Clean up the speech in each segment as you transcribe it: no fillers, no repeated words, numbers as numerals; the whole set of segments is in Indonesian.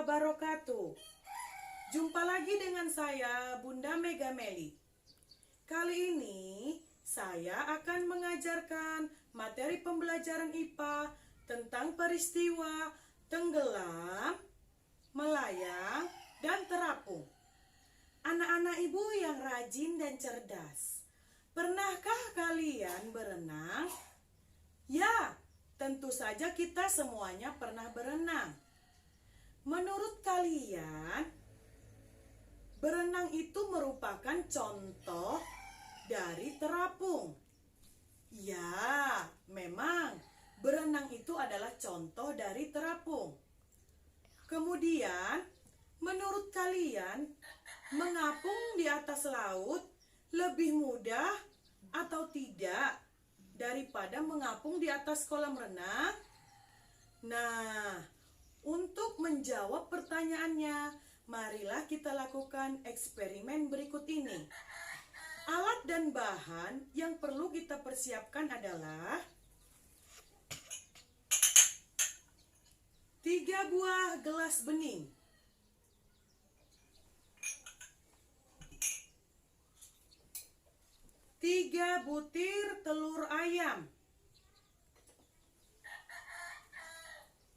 wabarakatuh. Jumpa lagi dengan saya, Bunda Mega Meli. Kali ini saya akan mengajarkan materi pembelajaran IPA tentang peristiwa tenggelam, melayang, dan terapung. Anak-anak ibu yang rajin dan cerdas, pernahkah kalian berenang? Ya, tentu saja kita semuanya pernah berenang. Menurut kalian, berenang itu merupakan contoh dari terapung? Ya, memang berenang itu adalah contoh dari terapung. Kemudian, menurut kalian, mengapung di atas laut lebih mudah atau tidak daripada mengapung di atas kolam renang? Nah, untuk menjawab pertanyaannya, marilah kita lakukan eksperimen berikut ini. Alat dan bahan yang perlu kita persiapkan adalah 3 buah gelas bening, 3 butir telur ayam,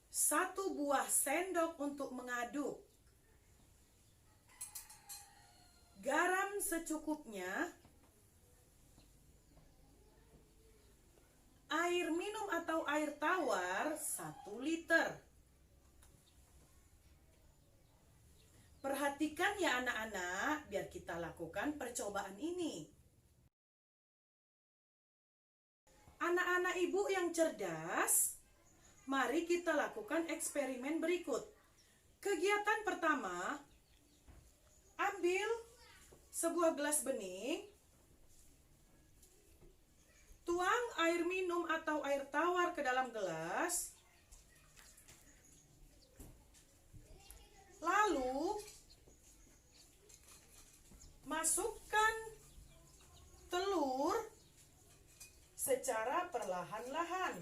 1 buah sendok untuk mengaduk, garam secukupnya, air minum atau air tawar 1 liter. Perhatikan ya anak-anak, biar kita lakukan percobaan ini. Anak-anak ibu yang cerdas, mari kita lakukan eksperimen berikut. Kegiatan pertama, ambil sebuah gelas bening, tuang air minum atau air tawar ke dalam gelas, lalu masukkan telur secara perlahan-lahan.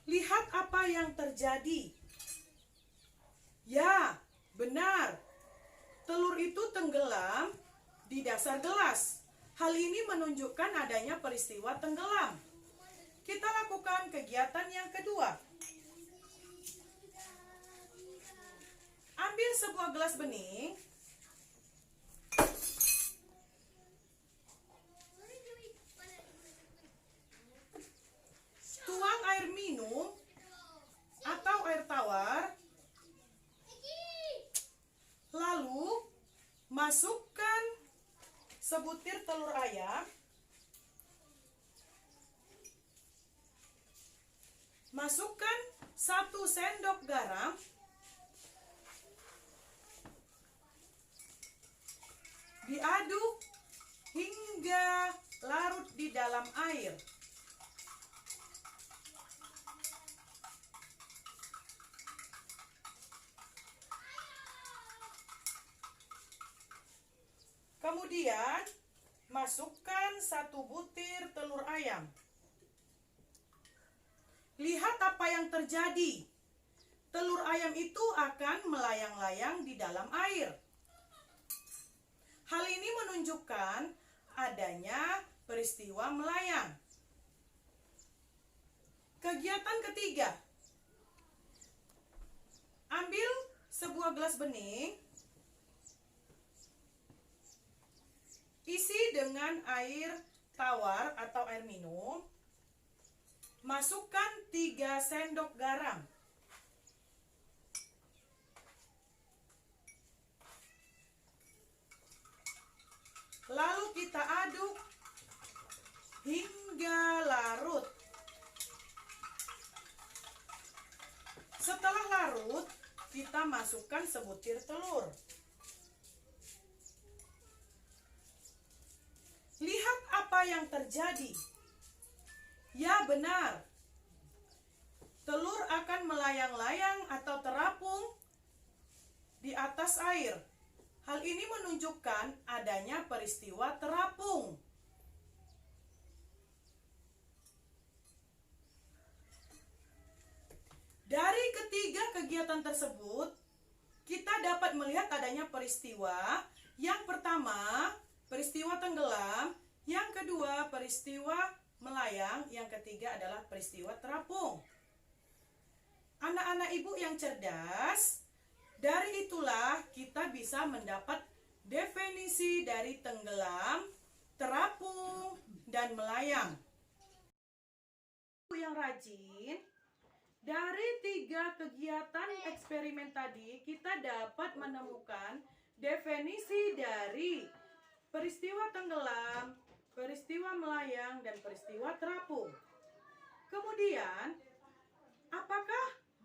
Lihat apa yang terjadi. Ya, benar. Telur itu tenggelam di dasar gelas. Hal ini menunjukkan adanya peristiwa tenggelam. Kita lakukan kegiatan yang kedua. Ambil sebuah gelas bening, tuang air minum atau air tawar, lalu masukkan sebutir telur ayam, masukkan 1 sendok garam, diaduk hingga larut di dalam air. Kemudian, masukkan 1 butir telur ayam. Lihat apa yang terjadi. Telur ayam itu akan melayang-layang di dalam air. Hal ini menunjukkan adanya peristiwa melayang. Kegiatan ketiga. Ambil sebuah gelas bening, isi dengan air tawar atau air minum, masukkan 3 sendok garam. Lalu kita aduk hingga larut. Setelah larut, kita masukkan sebutir telur. Lihat apa yang terjadi. Ya, benar. Telur akan melayang-layang atau terapung di atas air. Hal ini menunjukkan adanya peristiwa terapung. Dari ketiga kegiatan tersebut, kita dapat melihat adanya peristiwa. Yang pertama, peristiwa tenggelam. Yang kedua, peristiwa melayang. Yang ketiga adalah peristiwa terapung. Anak-anak ibu yang cerdas, dari itulah kita bisa mendapat definisi dari tenggelam, terapung, dan melayang. Ibu yang rajin, dari tiga kegiatan eksperimen tadi, kita dapat menemukan definisi dari peristiwa tenggelam, peristiwa melayang, dan peristiwa terapung. Kemudian,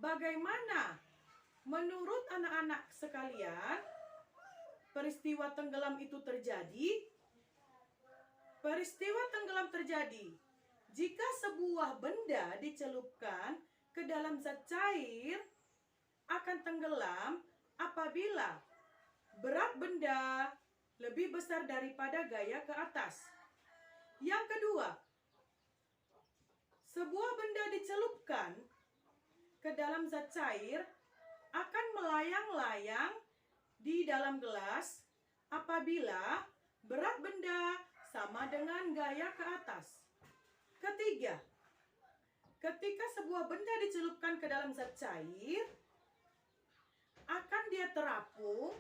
bagaimana menurut anak-anak sekalian peristiwa tenggelam itu terjadi? Peristiwa tenggelam terjadi jika sebuah benda dicelupkan ke dalam zat cair akan tenggelam apabila berat benda lebih besar daripada gaya ke atas. Yang kedua, sebuah benda dicelupkan ke dalam zat cair akan melayang-layang di dalam gelas apabila berat benda sama dengan gaya ke atas. Ketiga, ketika sebuah benda dicelupkan ke dalam zat cair, akan dia terapung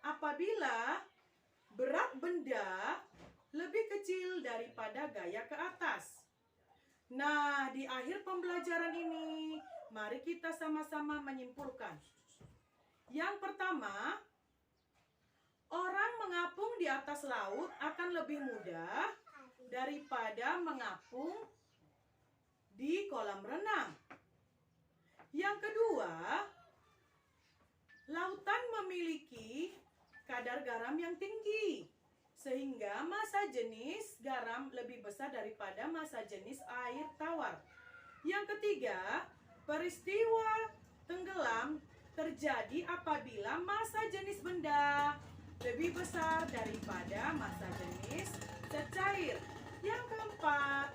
apabila berat benda lebih kecil daripada gaya ke atas. Nah, di akhir pembelajaran ini, mari kita sama-sama menyimpulkan. Yang pertama, orang mengapung di atas laut akan lebih mudah daripada mengapung di kolam renang. Yang kedua, lautan memiliki kadar garam yang tinggi, sehingga massa jenis garam lebih besar daripada massa jenis air tawar. Yang ketiga, peristiwa tenggelam terjadi apabila massa jenis benda lebih besar daripada massa jenis zat cair. Yang keempat,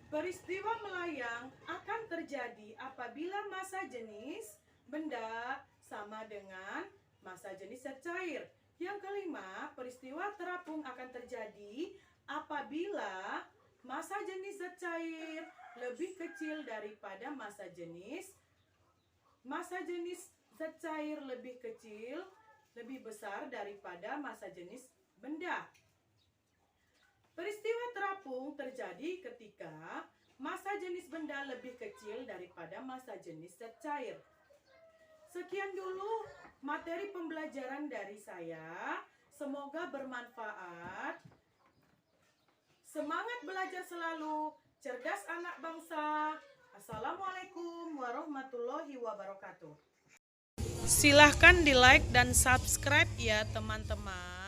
peristiwa melayang akan terjadi apabila massa jenis benda sama dengan massa jenis zat cair. Yang kelima, peristiwa terapung akan terjadi apabila massa jenis zat cair lebih kecil daripada massa jenis zat cair lebih besar daripada massa jenis benda. Peristiwa terapung terjadi ketika massa jenis benda lebih kecil daripada massa jenis zat cair. Sekian dulu materi pembelajaran dari saya. Semoga bermanfaat. Semangat belajar selalu, cerdas anak bangsa. Assalamualaikum warahmatullahi wabarakatuh. Silahkan di like dan subscribe ya teman-teman.